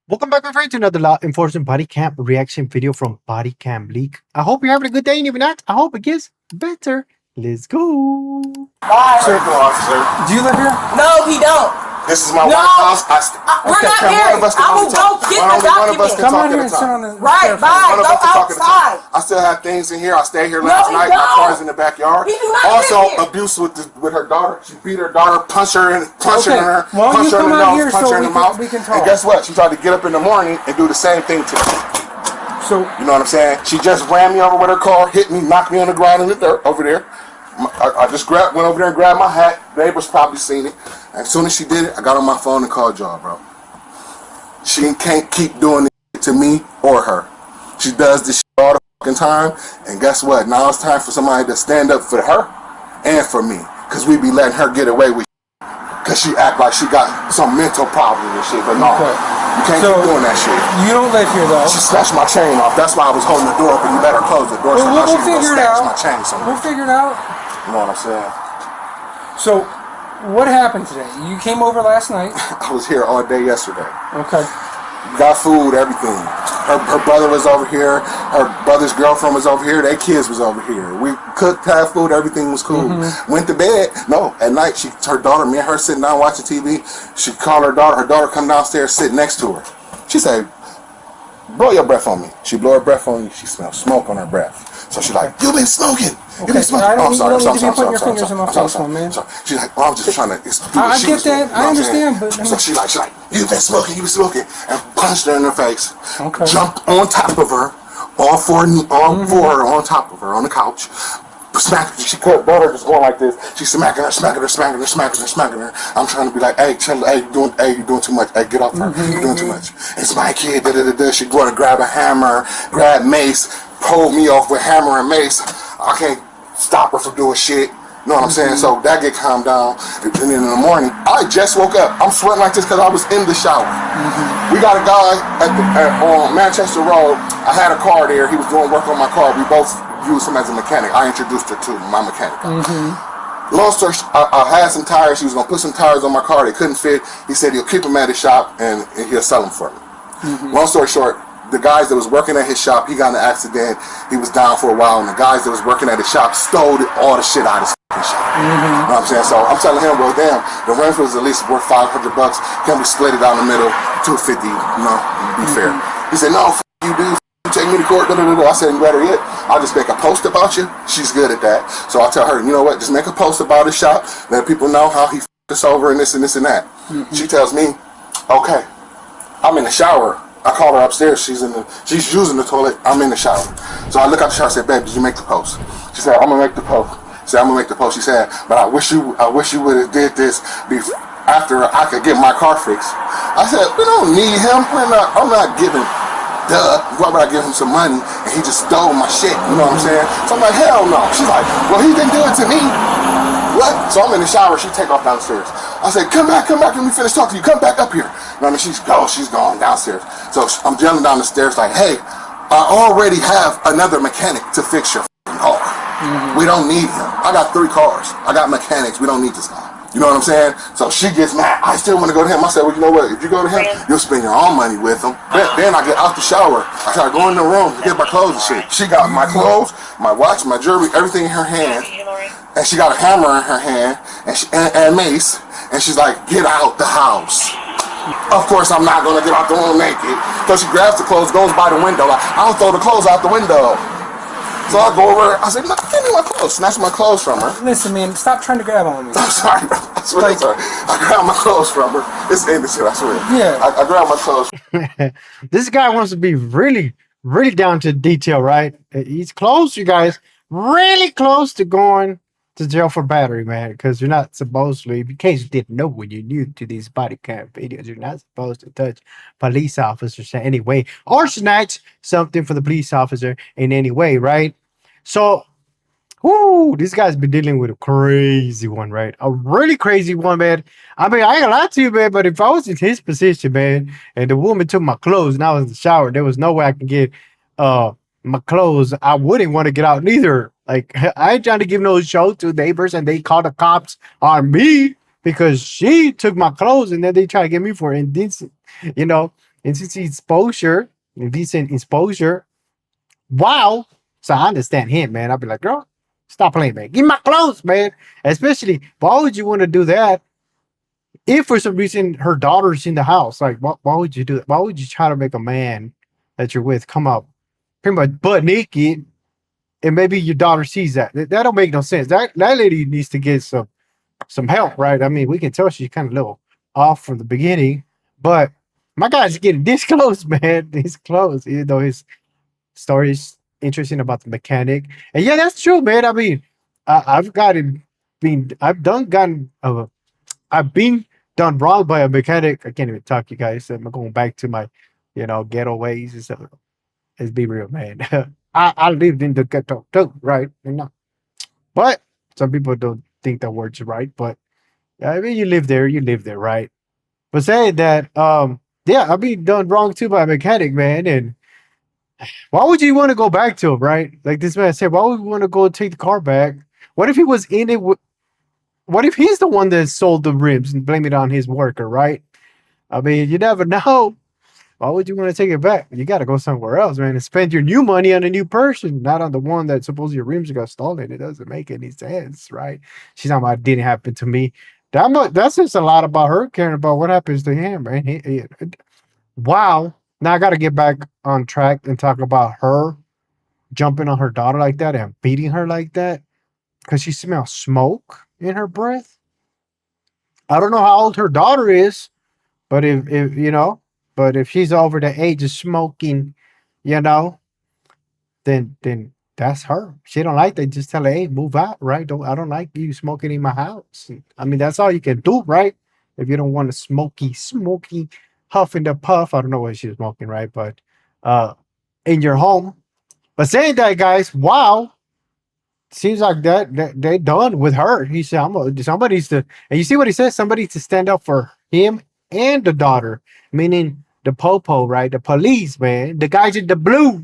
Welcome back, my friend, to another law enforcement body cam reaction video from Bodycam Leak. I hope you're having a good day, and if not, I hope it gets better. Let's go. Why? Sir, officer. Do you live here? No, he don't. This is my wife's house. We're not married. I will go get the document. Come on here and sit on the Right, bye. Go outside. I still have things in here. I stayed here last night. he My don't. car's in the backyard. He do not Also, live here. abuse with her daughter. She beat her daughter, punched her in, punching Okay. her, Well, punched you her in come the out nose, here punched so her in the we mouth. can talk. And guess what? She tried to get up in the morning and do the same thing to me. So You know what I'm saying? She just ran me over with her car, hit me, knocked me on the ground in the dirt over there. I just went over there and grabbed my hat. Neighbors probably seen it. As soon as she did it, I got on my phone and called y'all, bro. She can't keep doing it to me or her. She does this shit all the fucking time. And guess what? Now it's time for somebody to stand up for her and for me. Because we be letting her get away with shit. Because she act like she got some mental problem and shit. But no, Okay. you can't keep doing that shit. you don't live here though. She snatched my chain off. That's why I was holding the door open. You better close the door. Well, so we'll now she figure it snatch out. my chain somewhere. We'll figure it out. You know what I'm saying? So, what happened today? You came over last night. I was here all day yesterday. Okay. Got food, everything. Her brother was over here. Her brother's girlfriend was over here. Their kids was over here. We cooked, had food, everything was cool. Went to bed. No, at night, her daughter, me and her sitting down watching TV. She called her daughter. Her daughter come downstairs, sit next to her. She said, blow your breath on me. She blow her breath on me. She smelled smoke on her breath. So she's like, you been smoking. You been smoking. I don't- I'm sorry. you don't need to be putting your fingers in my face, sorry. man. Sorry. She's like, well, I'm just trying to. I get that. I understand, but So she's like, you been smoking. You been smoking, and punched her in her face. Okay. Jumped on top of her, all four her on top of her on the couch. Smacked. She caught daughter just going like this. She's smacking her. I'm trying to be like, hey, chill, hey, you doing too much. Hey, get off her. You're doing too much. It's my kid. She going to grab a hammer, grab mace, pull me off with hammer and mace. I can't stop her from doing shit. You know what I'm saying? So that get calmed down. And then in the morning, I just woke up. I'm sweating like this because I was in the shower. We got a guy on Manchester Road. I had a car there. He was doing work on my car. We both used him as a mechanic. I introduced her to my mechanic. Long story, I had some tires. He was going to put some tires on my car. They couldn't fit. He said he'll keep them at his shop and he'll sell them for me. Long story short, the guys that was working at his shop, he got in an accident. He was down for a while, and the guys that was working at his shop stole all the shit out of his fucking shop. You know what I'm saying? So I'm telling him, well, damn, the rent was at least worth $500. Can we split it down the middle, $250? You know, be fair. He said, no, you do. You take me to court. I said, you better yet. I'll just make a post about you. She's good at that. So I tell her, you know what? Just make a post about his shop. Let people know how he f***ed us over and this and this and that. She tells me, okay, I'm in the shower. I call her upstairs. She's using the toilet. I'm in the shower. So I look out the shower. I said, babe, did you make the post? She said, I'm gonna make the post. I said, I'm gonna make the post. She said, but I wish you would have did this after I could get my car fixed. I said, we don't need him. I'm not giving. Why would I give him some money and he just stole my shit? You know what I'm saying? So I'm like, hell no. She's like, well, he didn't do it to me. What? So I'm in the shower. She take off downstairs. I said, come back. Let me finish talking to you. Come back up here. You know what I mean? She's gone downstairs. So I'm yelling down the stairs like, hey, I already have another mechanic to fix your car. We don't need him. I got 3 cars. I got mechanics. We don't need this guy. You know what I'm saying? So she gets mad. I still want to go to him. I said, well, you know what? If you go to him, you'll spend your own money with him. Then I get out the shower. I try to go in the room to get my clothes and shit. She got my clothes, my watch, my jewelry, everything in her hand. And she got a hammer in her hand and mace. And she's like, get out the house. Of course, I'm not going to get out the room naked. So she grabs the clothes, goes by the window. Like, I'll throw the clothes out the window. So I go over, I said, no, give me my clothes. Snatch my clothes from her. Listen, man, stop trying to grab on me. I'm sorry, bro. I swear, I'm sorry. I grabbed my clothes from her. It's innocent, I swear. Yeah. I grabbed my clothes. This guy wants to be really, really down to detail, right? He's close, you guys, really close to going to jail for battery, man, because you're not supposed to, in case you didn't know when you're new to these body cam videos, you're not supposed to touch police officers in any way or snatch something for the police officer in any way, right? So, this guy's been dealing with a crazy one, right? A really crazy one, man. I mean, I ain't gonna lie to you, man, but if I was in his position, man, and the woman took my clothes and I was in the shower, there was no way I could get my clothes. I wouldn't want to get out neither. Like, I ain't trying to give no show to neighbors and they call the cops on me because she took my clothes and then they try to get me for indecent, you know. indecent exposure, indecent exposure. Wow. So I understand him, man. I'll be like, girl, stop playing, man. Give me my clothes, man. Especially, why would you want to do that if for some reason her daughter's in the house? Like, why would you do that? Why would you try to make a man that you're with come up pretty much butt naked and maybe your daughter sees that? That don't make no sense. That lady needs to get some help, right? I mean, we can tell she's kind of a little off from the beginning, but my guy's getting this close, man. This close, even though his story is interesting about the mechanic. And yeah, that's true, man. I mean, I've gotten been I've done gotten I've been done wrong by a mechanic. I can't even talk, you guys. I'm going back to my, ghetto ways and stuff. Let's be real, man. I lived in the ghetto too, right? But some people don't think that word's right. But I mean, you live there, right? But saying that, yeah, I've been done wrong too by a mechanic, man. And why would you want to go back to him, right? Like this man said, why would we want to go take the car back? What if he was in it? What if he's the one that sold the rims and blame it on his worker, right? I mean, you never know. Why would you want to take it back? You got to go somewhere else, man, and spend your new money on a new person, not on the one that supposedly your rims got stolen. It doesn't make any sense, right? She's talking about it didn't happen to me. That says a lot about her caring about what happens to him, man. Wow. Now I got to get back on track and talk about her jumping on her daughter like that and beating her like that because she smells smoke in her breath. I don't know how old her daughter is, but if she's over the age of smoking, you know, then that's her. She don't like that. Just tell her, hey, move out, right? I don't like you smoking in my house. I mean, that's all you can do, right? If you don't want a smoky, huff and the puff. I don't know what she's smoking, right? But in your home. But saying that, guys, wow. Seems like that they done with her. He said, somebody's to, and you see what he says? Somebody to stand up for him and the daughter, meaning the popo, right? The police, man. The guys in the blue,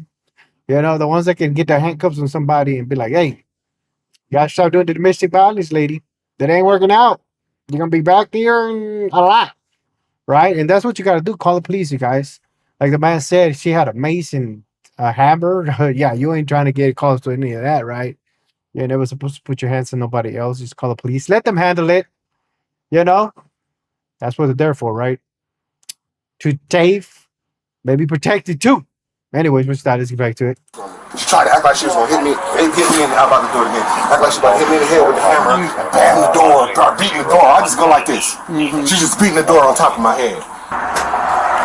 the ones that can get their handcuffs on somebody and be like, hey, you gotta start doing the domestic violence, lady. That ain't working out. You're gonna be back there a lot, right? And that's what you gotta do. Call the police, you guys. Like the man said, she had a mace and a hammer. Yeah, you ain't trying to get close to any of that, right? You're never supposed to put your hands on nobody else. Just call the police. Let them handle it. That's what they're there for, right? To save, maybe protect it too. Anyways, let's get back to it. She tried to act like she was gonna hit me and I'm about to do it again. Act like she about to hit me in the head with the hammer and bam the door, start beating the door. I just go like this. She's just beating the door on top of my head.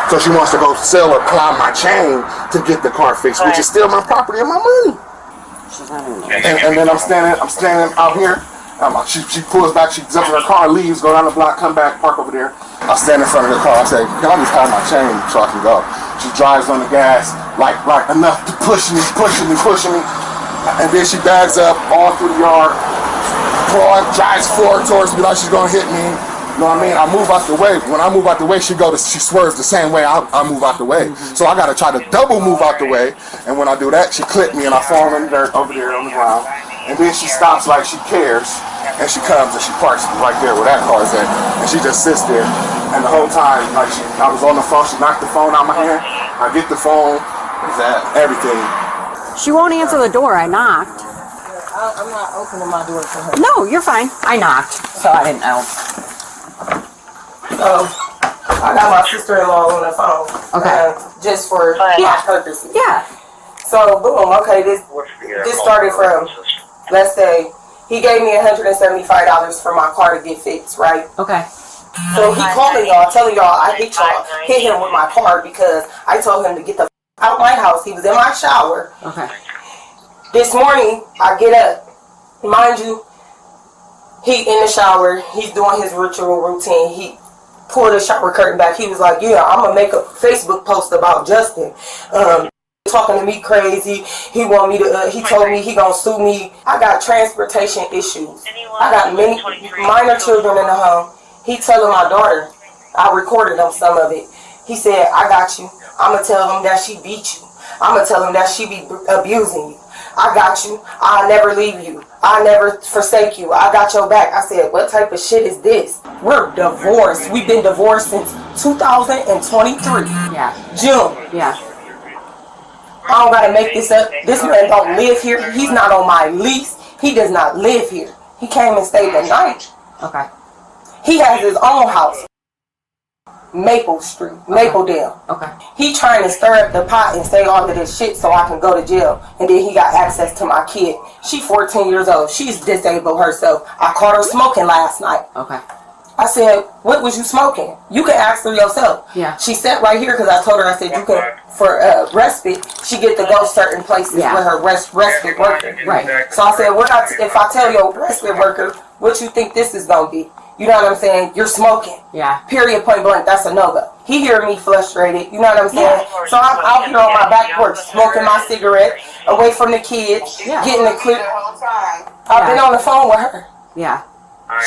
So she wants to go sell or climb my chain to get the car fixed, which is still my property and my money. And then I'm standing out here. She pulls back, she jumps in her car, leaves, go down the block, come back, park over there. I stand in front of the car. I say, can I just have my chain so I can go? She drives on the gas, like enough to push me. And then she bags up all through the yard, drives forward towards me like she's gonna hit me. You know what I mean? I move out the way. When I move out the way, she swerves the same way I move out the way. So I gotta try to double move out the way. And when I do that, she clipped me and I fall in the dirt over there on the ground. And then she stops like she cares. And she comes and she parks right there where that car is at. And she just sits there. And the whole time, I was on the phone, she knocked the phone out of my hand. I get the phone, everything. She won't answer the door. I knocked. I'm not opening my door for her. No, you're fine. I knocked, so I didn't know. So, I got my sister-in-law on the phone. Okay. Just for my purposes. Yeah. So, boom, okay, this started from, let's say, he gave me $175 for my car to get fixed, right? Okay. So he calling y'all, telling y'all I hit him with my car because I told him to get the out my house. He was in my shower. Okay. This morning, I get up. Mind you, he in the shower. He's doing his ritual routine. He pulled the shower curtain back. He was like, yeah, I'm going to make a Facebook post about Justin. Talking to me crazy. He want me to, he told me he going to sue me. I got transportation issues. I got many minor children in the home. He telling my daughter, I recorded him some of it. He said, I got you. I'm going to tell him that she beat you. I'm going to tell him that she be abusing you. I got you. I'll never leave you. I'll never forsake you. I got your back. I said, what type of shit is this? We're divorced. We've been divorced since 2023. Yeah. June. Yeah. I don't gotta make this up. This man don't live here. He's not on my lease. He does not live here. He came and stayed the night. Okay. He has his own house. Maple Street, Mapledale. Okay. He trying to stir up the pot and say all of this shit so I can go to jail. And then he got access to my kid. She 14 years old. She's disabled herself. I caught her smoking last night. Okay. I said, what was you smoking? You can ask her yourself. Yeah. She sat right here because I told her, I said, you can, for respite, she get to go certain places with her respite worker. Right. So I said, if I tell your respite worker, what you think this is going to be? You know what I'm saying? You're smoking. Yeah. Period, point blank. That's a no-go. He hear me frustrated. You know what I'm saying? So I'm out here on my back porch smoking my cigarette, away from the kids, getting the clip. I've been on the phone with her. Yeah.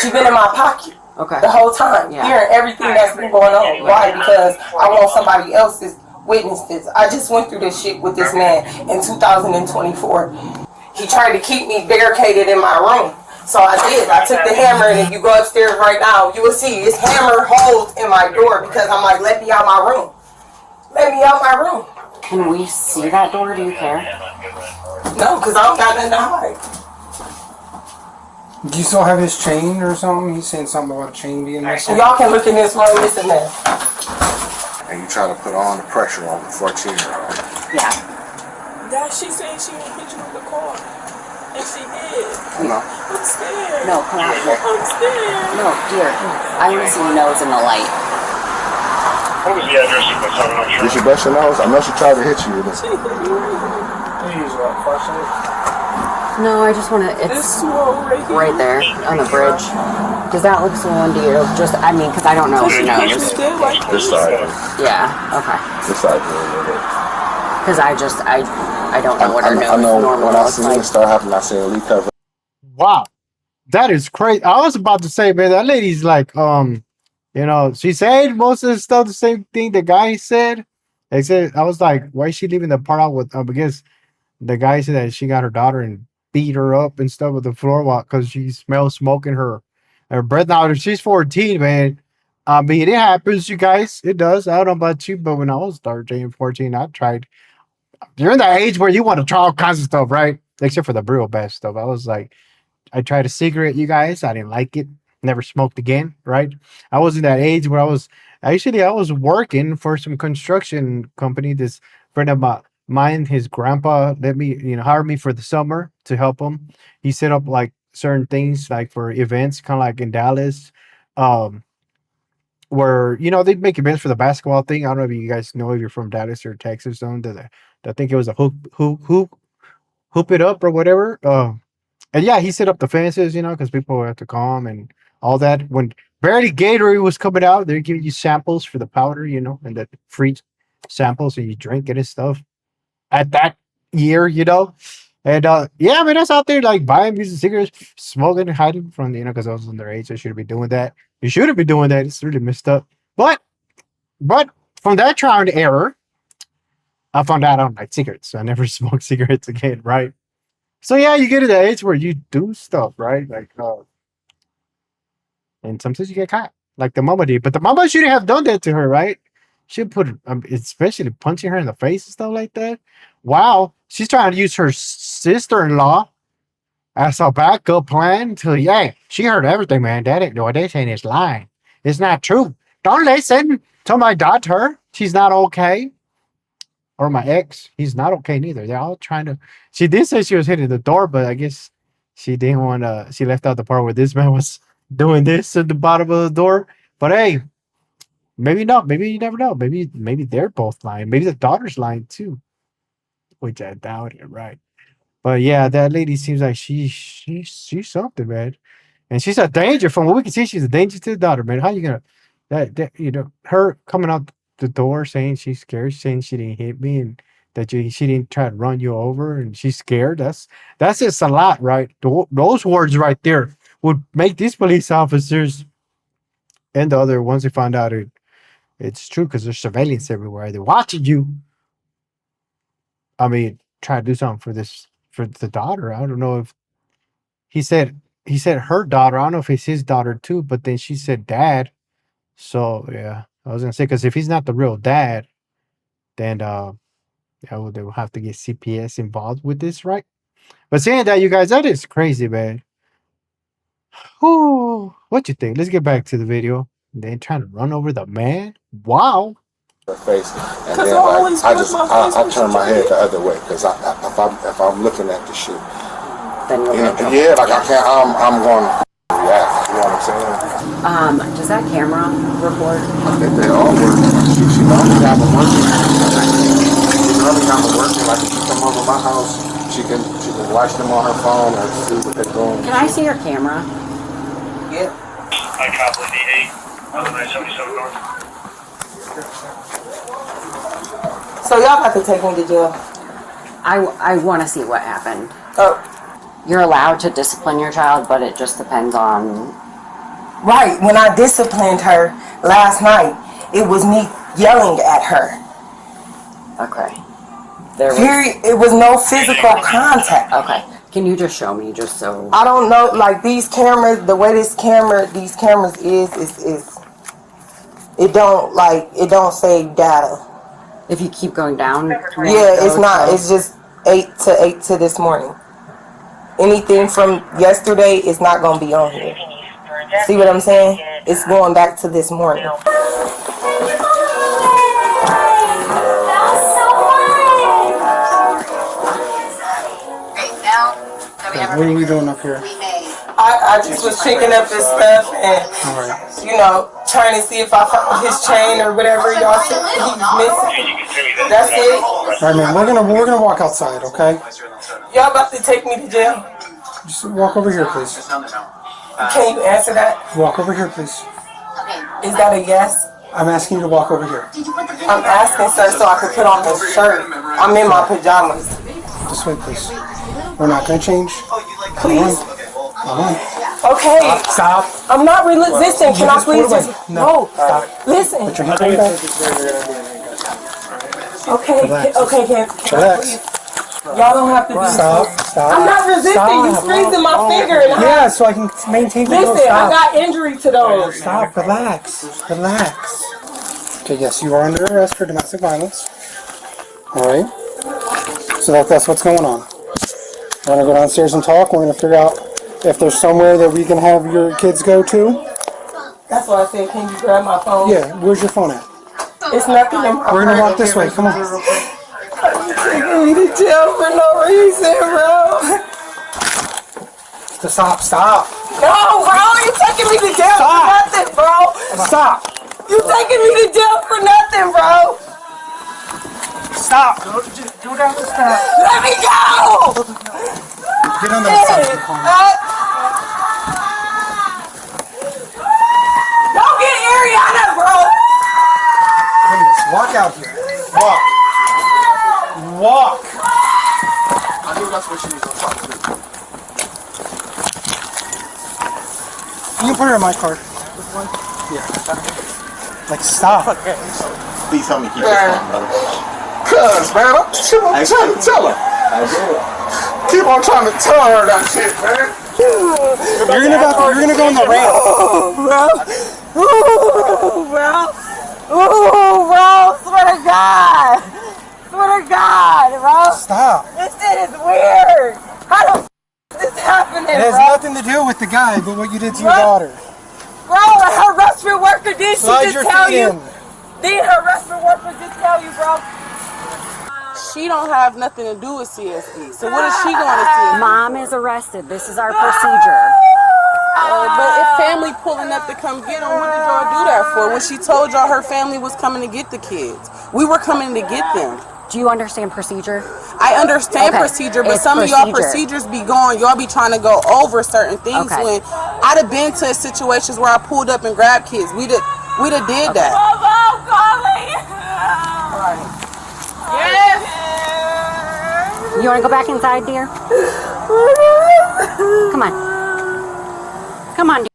She been in my pocket. Okay. The whole time, hearing everything that's been going on. Why? Because I want somebody else's witnesses. I just went through this shit with this man in 2024. He tried to keep me barricaded in my room. So I did. I took the hammer, and if you go upstairs right now, you will see it's hammer holes in my door because I'm like, let me out my room. Let me out my room. Can we see that door? Do you care? No, because I don't got nothing to hide. Do you still have his chain or something? He's saying something about a chain being missing. Y'all can look in this room, this and that. And you try to put all the pressure on the 14-year-old. Yeah. That she said she would hit you with the car. And she did. No. I'm scared. No, come out here. I'm scared. No, dear. I want to see your nose in the light. What was the address of the 703? Did she bust your nose? I know she tried to hit you with it. No, I just want to. It's right there on the bridge. Does that look swollen to you? Just, I mean, because I don't know if she knows. This side. Yeah. Okay. This side. Yeah. Because I don't know what her nose I know normally when I looks seen like. it start happening, I seen a leak cover. Wow, that is crazy. I was about to say, man, that lady's like, she said most of the stuff the same thing the guy said. They said, I was like, why is she leaving the part out with? Because the guy said that she got her daughter and beat her up and stuff with the floor walk because she smells smoke in her breath. Now, if she's 14, man, I mean, it happens, you guys. It does. I don't know about you, but when I was 13, 14, I tried. You're in that age where you want to try all kinds of stuff, right? Except for the real bad stuff. I was like, I tried a cigarette, you guys. I didn't like it. Never smoked again, right? I was in that age where I was working for some construction company. This friend of mine, his grandpa let me, hire me for the summer to help him. He set up like certain things like for events, kind of like in Dallas. Where they make events for the basketball thing. I don't know if you guys know if you're from Dallas or Texas. I think it was a hoop it up or whatever. And yeah, he set up the fences, because people have to come and all that. When barely Gatorade was coming out, they're giving you samples for the powder, and the free samples, and you drink it and stuff. At that year, and yeah, I mean, that's out there like buying these cigarettes, smoking, and hiding from because I was underage. I shouldn't be doing that. You shouldn't be doing that. It's really messed up. But from that trial and error, I found out I don't like cigarettes. So I never smoked cigarettes again, right? So yeah, you get to the age where you do stuff, right? Like, and sometimes you get caught, like the mama did. But the mama shouldn't have done that to her, right? She put, especially punching her in the face and stuff like that. Wow, she's trying to use her sister-in-law as a backup plan to, she heard everything, man. That ain't what they saying is lying. It's not true. Don't listen to my daughter. She's not okay. Or my ex, he's not okay neither. They're all trying to. She did say she was hitting the door, but I guess she didn't want to. She left out the part where this man was doing this at the bottom of the door. But hey, maybe not. Maybe you never know. Maybe they're both lying. Maybe the daughter's lying too, which I doubt it, right? But yeah, that lady seems like she's something, man. And she's a danger. From what we can see, she's a danger to the daughter, man. How you gonna her coming out the door saying she's scared, saying she didn't hit me and that she didn't try to run you over and she's scared. That's just a lot, right? Those words right there would make these police officers and the other ones they find out it's true because there's surveillance everywhere. They're watching you. I mean, try to do something for the daughter. I don't know if he said her daughter. I don't know if it's his daughter too, but then she said dad. So yeah, I was gonna say because if he's not the real dad, then yeah, well, they will have to get CPS involved with this, right? But saying that, you guys, that is crazy, man. Whew, what you think? Let's get back to the video. Then trying to run over the man. Wow. Her face, and Cause then I like always I put just my face I when turn she my head did. the other way because if I'm looking at the shit, Then you'll get trouble. yeah, like I can't. I'm going to react. You know what I'm saying? Does that camera record? I think they all work. She normally have them working. She normally have them working. Like if she come over my house, she can watch them on her phone or see what they're doing. Can I see your camera? Yeah. I copy the 8 on the 977 North. So y'all about to take me to jail? I want to see what happened. Oh, You're allowed to discipline your child, but it just depends on. right. When I disciplined her last night, it was me yelling at her. Okay. There was. Period. It was no physical contact. Okay. Can you just show me, just so? I don't know, like these cameras, the way these cameras is it don't save data. If you keep going down. Yeah, it's not. It's just 8 to this morning. Anything from yesterday is not gonna be on here. See what I'm saying? It's going back to this morning. What are we doing up here? I just was picking up his stuff and, you know, trying to see if I found his chain or whatever y'all said he's missing. That's it. All right, man. We're gonna walk outside, okay? Y'all about to take me to jail? Just walk over here, please. Can you answer that? Walk over here, please. Is that a yes? I'm asking you to walk over here. I'm asking, sir, so I can put on this shirt. I'm in my pajamas. This way, please. We're not gonna change. Please. Come on. Okay. Stop. I'm not resisting. Can I please just... No. Stop. Listen. Put your hand back. Okay. Relax. Okay, can Relax. y'all don't have to do Stop. this. Stop. I'm not resisting. You Stop. squeezing my finger. And Yeah, so I can maintain control. Listen, I Stop. got injury to those. Stop. Relax. Relax. Okay, yes, you are under arrest for domestic violence. All right. So that's what's going on. We're gonna go downstairs and talk. We're gonna figure out if there's somewhere that we can have your kids go to. That's why I said, can you grab my phone? Yeah, where's your phone at? It's nothing in my We're gonna purse. walk this way. Come on. Taking me to jail for no reason, bro. Stop. Stop. No, bro, you taking me to jail for nothing, bro. Stop. You taking me to jail for nothing, bro. Stop. Go down the steps. Let me go. Get on that side of the car. Don't get Ariana, bro. Please, walk out here. Walk. Walk. I think that's what she was gonna talk to. You can put her in my car. Yeah. Like, stop. Please help me keep this phone, brother. Cuz, man, I'm trying to tell her. Keep on trying to tell her that shit, man. You're gonna go in the ramp. Ooh, bro. Swear to God. Swear to God, bro. Stop. This shit is weird. How the f is this happening, It has bro? nothing to do with the guy, but what you did to your What? daughter. Bro, her respiratory worker, did she Slide your just tell feet you? in. Did her respiratory worker just tell you, bro? She don't have nothing to do with CSD. So what is she going to see? Mom is arrested. This is our procedure. But if family pulling up to come get them, what did y'all do that for? When she told y'all her family was coming to get the kids, we were coming to get them. Do you understand procedure? I understand Okay, procedure, but it's some of y'all procedure. procedures be going. Y'all be trying to go over certain things. Okay. When I'd have been to situations where I pulled up and grabbed kids, we'd have did that. Mom, calling. Yes. You want to go back inside, dear? Come on. Come on, dear.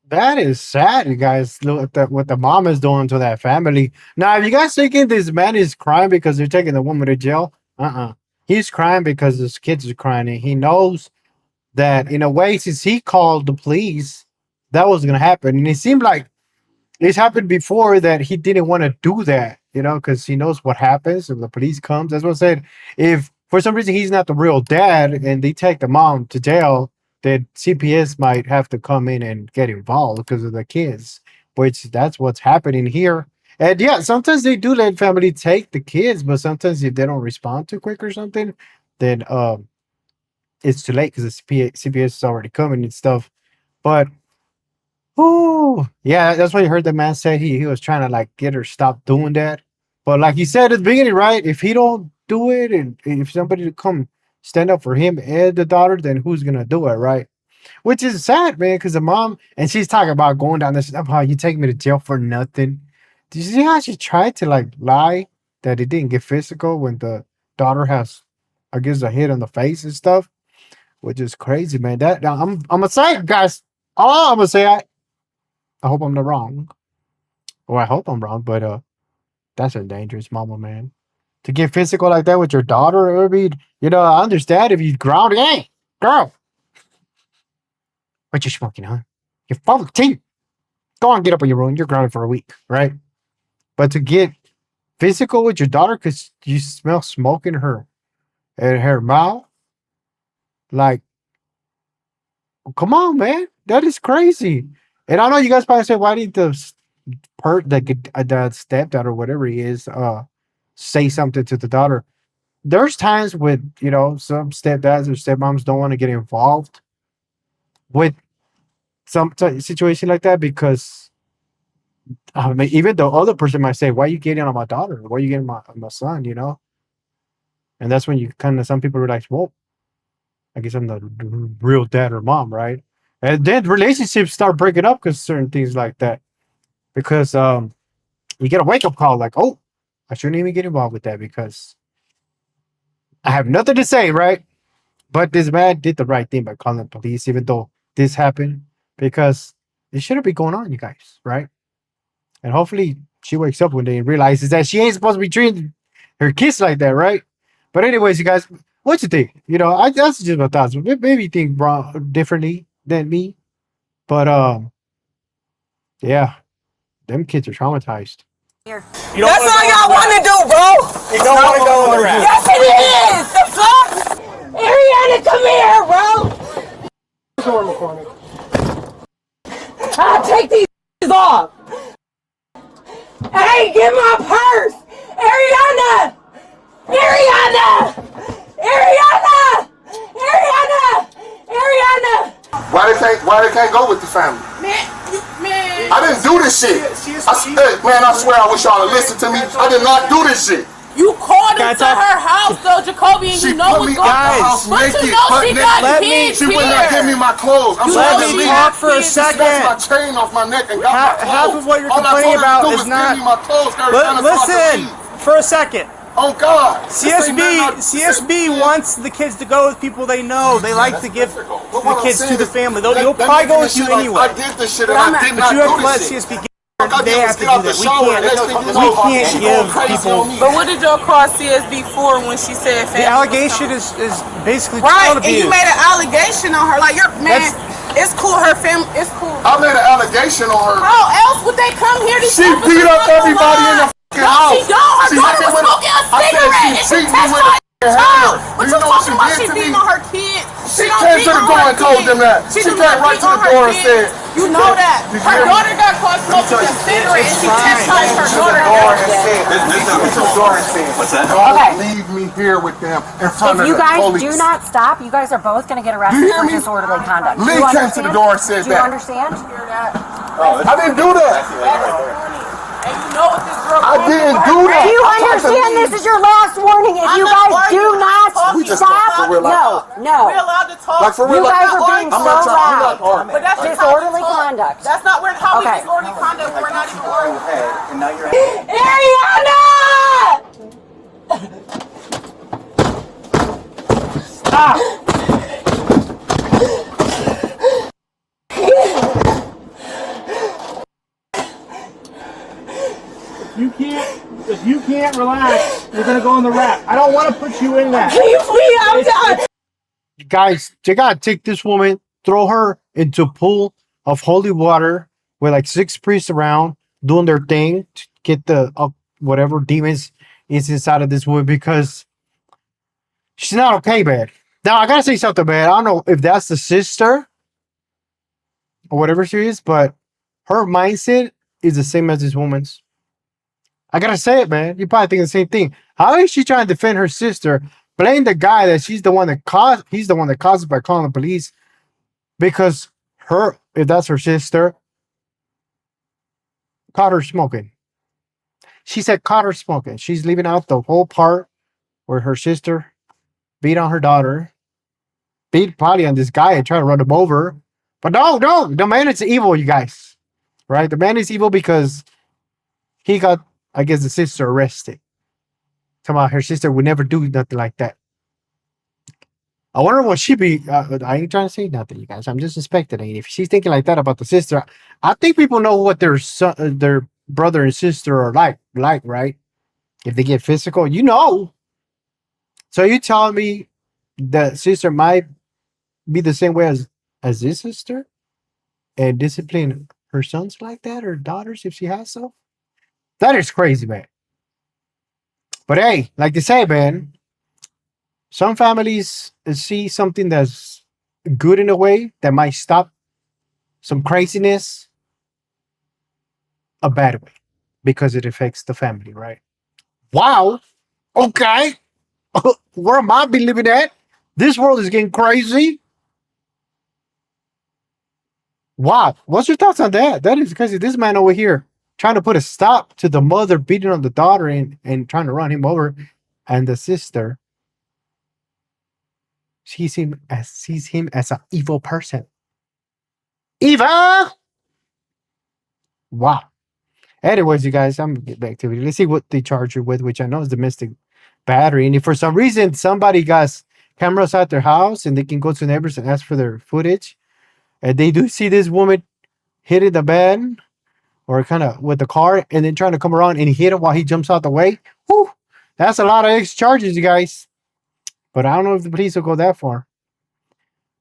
That is sad, you guys. Look at what the mom is doing to that family. Now, if you guys thinking this man is crying because they're taking the woman to jail, he's crying because his kids are crying, and he knows that in a way, since he called the police, that was gonna happen. And it seemed like it's happened before that he didn't want to do that, because he knows what happens if the police comes. That's what I said. If for some reason he's not the real dad and they take the mom to jail, then CPS might have to come in and get involved because of the kids, which that's what's happening here. And yeah, sometimes they do let family take the kids, but sometimes if they don't respond too quick or something, then it's too late because the CPS is already coming and stuff. But oh, yeah, that's why you heard the man say he was trying to like get her stop doing that. But like he said at the beginning, right? If he don't do it, and if somebody to come stand up for him and the daughter, then who's gonna do it, right? Which is sad, man, because the mom and she's talking about going down this stuff. How you take me to jail for nothing? Did you see how she tried to like lie that it didn't get physical when the daughter has, I guess, a hit on the face and stuff, which is crazy, man. That now I'm gonna say, guys, all I'm gonna say, I hope I'm not wrong. Or I hope I'm wrong, but that's a dangerous mama, man. To get physical like that with your daughter, it would be, I understand if you ground, hey, girl, what you smoking, huh? You're 14. Go on, get up on your room. You're grounded for a week, right? But to get physical with your daughter because you smell smoke in her mouth, like, come on, man, that is crazy. And I know you guys probably say, why did the stepdad or whatever he is say something to the daughter? There's times with some stepdads or stepmoms don't want to get involved with some situation like that because I mean, even the other person might say, "Why are you getting on my daughter? Why are you getting on my son?" And that's when you kind of some people realize, "Well, I guess I'm the real dad or mom, right?" And then relationships start breaking up because certain things like that. Because you get a wake up call like, "Oh, I shouldn't even get involved with that because I have nothing to say, right?" But this man did the right thing by calling the police, even though this happened, because it shouldn't be going on, you guys, right? And hopefully she wakes up one day and realizes that she ain't supposed to be treating her kids like that, right? But anyways, you guys, what you think? That's just my thoughts. Maybe you think differently than me, but yeah, them kids are traumatized. That's all y'all want to do, bro. You don't want to go on the raft. Yes, it is. The fuck? Ariana, come here, bro. I'll take these off. Hey, get my purse. Ariana. Ariana. Ariana. Ariana. Ariana. Why they can't go with the family? Man. I didn't do this shit. Man, I swear I wish y'all would listen to me. I did not do this shit. You called her to her house, though, Jacoby, and She you know put me what's out going the on. house But naked, you know butt she naked. got kids She would not give me my clothes. I'm You sorry know to she leave. got for a kids. She snatched second. my chain off my neck and got my clothes. Half of what you're All I complaining told her to about do is was not. give me my clothes. Ariana, so I could Listen, leave. for a second. Oh God. This ain't nothing CSB wants the kids to go with people they know. They like to give But the what I'm kids saying to the is, family. let- You'll let probably me go finish with you it. anyway. I did this shit and I did But not you have to do let this shit. CSB get. I They have just to get do out the that. shower and next thing you We know, can't she give going crazy people. on me. But what did y'all call CSB for when she said The family allegation was coming? is basically Right, child and you abuse. made an allegation on her. Like, it's cool, her family, it's cool. I made an allegation on her. How else would they come here? These She officers beat up not gonna everybody in the lie. fucking No, house. she don't. Her She daughter hit me was with smoking a I said cigarette and she beat me touched with my a child. hammer. But You you're know what talking she about did she to beating me? on her kids. She don't came beat to the on door her and told kids. them that. She She do came not right beat to the on her door and kids. said, You know that. Did you Her hear me? daughter got caught smoking a cigarette and she chastised her daughter. What's that? Okay. Don't leave me here with them in front If of you the guys police. do not stop, you guys are both going to get Do arrested you hear for me? disorderly conduct. Lee Do you came to the understand? door and said Do you that. understand? I didn't do that. And you know what this girl I didn't do that. Do you I tried to understand leave. this is your last warning? If you guys do not We just stop, talk for real life. no. We're allowed to talk. Like for real You life. guys are being I'm so not trying. I'm not loud. arguing. But that's just Disorderly how we talk. conduct. That's not how we Okay. disorderly conduct. We're not even arguing. Ariana! Stop! If you can't relax, You're gonna go in the rack. I don't want to put you in that. Can you please? I'm done. You guys, they gotta take this woman, throw her into a pool of holy water with like 6 priests around doing their thing to get the whatever demons is inside of this woman because she's not okay, man. Now I gotta say something, man. I don't know if that's the sister or whatever she is, but her mindset is the same as this woman's. I gotta say it, man. You probably think the same thing. How is she trying to defend her sister? Blame the guy that she's the one that caused. He's the one that caused it by calling the police because her, if that's her sister, caught her smoking. She said caught her smoking. She's leaving out the whole part where her sister beat on her daughter, beat probably on this guy and tried to run him over. But no, the man is evil, you guys. Right? The man is evil because he got, I guess, the sister arrested. Come on, her sister would never do nothing like that. I wonder what she be. I ain't trying to say nothing, you guys. I'm just speculating. If she's thinking like that about the sister, I think people know what their son, their brother and sister are like, right? If they get physical, you know. So you telling me the sister might be the same way as this sister and discipline her sons like that or daughters if she has so? That is crazy, man. But hey, like they say, man, some families see something that's good in a way that might stop some craziness a bad way because it affects the family, right? Wow. Okay. Where am I be living at? This world is getting crazy. Wow. What's your thoughts on that? That is crazy. This man over here trying to put a stop to the mother beating on the daughter and trying to run him over. And the sister sees him as an evil person. Evil! Wow. Anyways, you guys, I'm gonna get back to it. Let's see what they charge her with, which I know is domestic battery. And if for some reason somebody got cameras at their house and they can go to neighbors and ask for their footage, and they do see this woman hitting the bed or kind of with the car and then trying to come around and hit him while he jumps out the way, whew, that's a lot of extra charges, you guys. But I don't know if the police will go that far.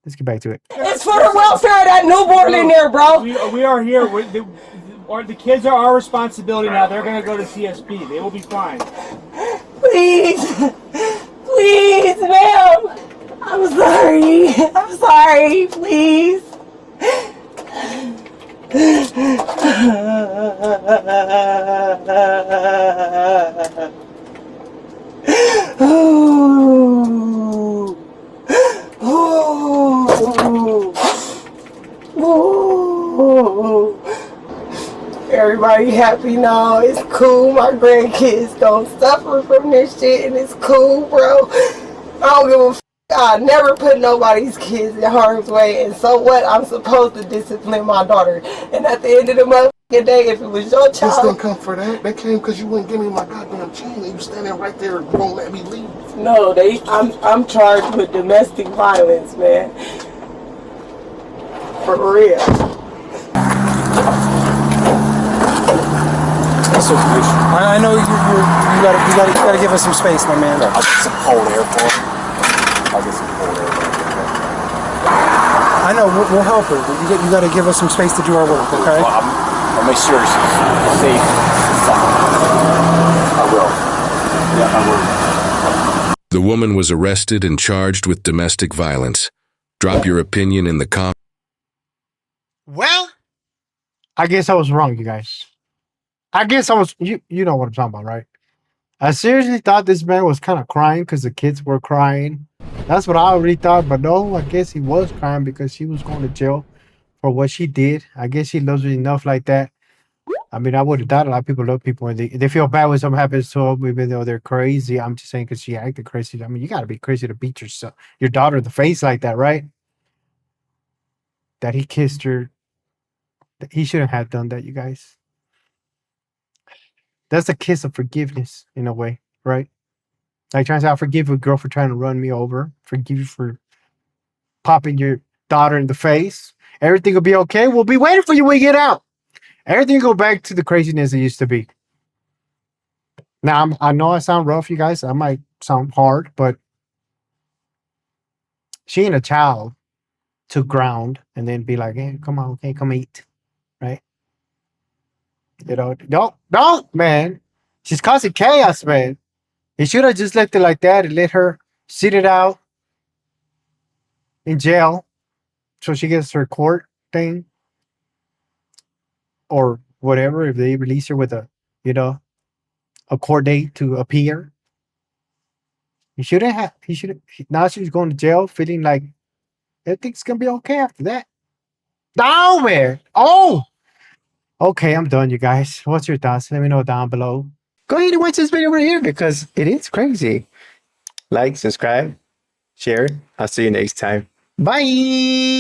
Let's get back to it. It's for the welfare of that newborn in there, bro. We are here. The kids are our responsibility now. They're gonna go to CSP. They will be fine. Please, please, ma'am. I'm sorry. I'm sorry. Please. Ooh. Ooh. Ooh. Everybody happy now. It's cool. My grandkids don't suffer from this shit, and it's cool, bro. I don't give a f. I never put nobody's kids in harm's way, and so what? I'm supposed to discipline my daughter. And at the end of the motherfucking day, if it was your This didn't child, come for that. They came because you wouldn't give me my goddamn chain. And you standing right there and won't let me leave. no, I'm charged with domestic violence, man. For real. I know you gotta give us some space, my man. I'll get some cold air for him. I'll get some cold air for him. I know we'll help her, but you gotta give us some space to do our work, okay? Well, I'll make sure she's safe and sound. I will. Yeah, I will. The woman was arrested and charged with domestic violence. Drop your opinion in the comments. Well, I guess I was wrong, you guys. I guess I was, you know what I'm talking about, right? I seriously thought this man was kind of crying because the kids were crying. That's what I already thought, but no, I guess he was crying because she was going to jail for what she did. I guess he loves her enough like that. I mean, I would have thought a lot of people love people and they feel bad when something happens to them, even though they're crazy. I'm just saying because she acted crazy. I mean, you got to be crazy to beat your daughter in the face like that, right? That he kissed her. He shouldn't have done that, you guys. That's a kiss of forgiveness in a way, right? Like trying to say, I forgive a girl for trying to run me over. Forgive you for popping your daughter in the face. Everything will be okay. We'll be waiting for you when you get out. Everything will go back to the craziness it used to be. Now I know I sound rough, you guys. I might sound hard, but she ain't a child to ground and then be like, "Hey, come on, okay, come eat," right? You know, don't, man. She's causing chaos, man. He should have just left it like that and let her sit it out in jail so she gets her court thing or whatever. If they release her with a, you know, a court date to appear, he shouldn't have. He should. Now she's going to jail, feeling like everything's gonna be okay after that. No, man. Oh, okay. I'm done, you guys. What's your thoughts? Let me know down below. Go ahead and watch this video over here because it is crazy. Like, subscribe, share. I'll see you next time. Bye.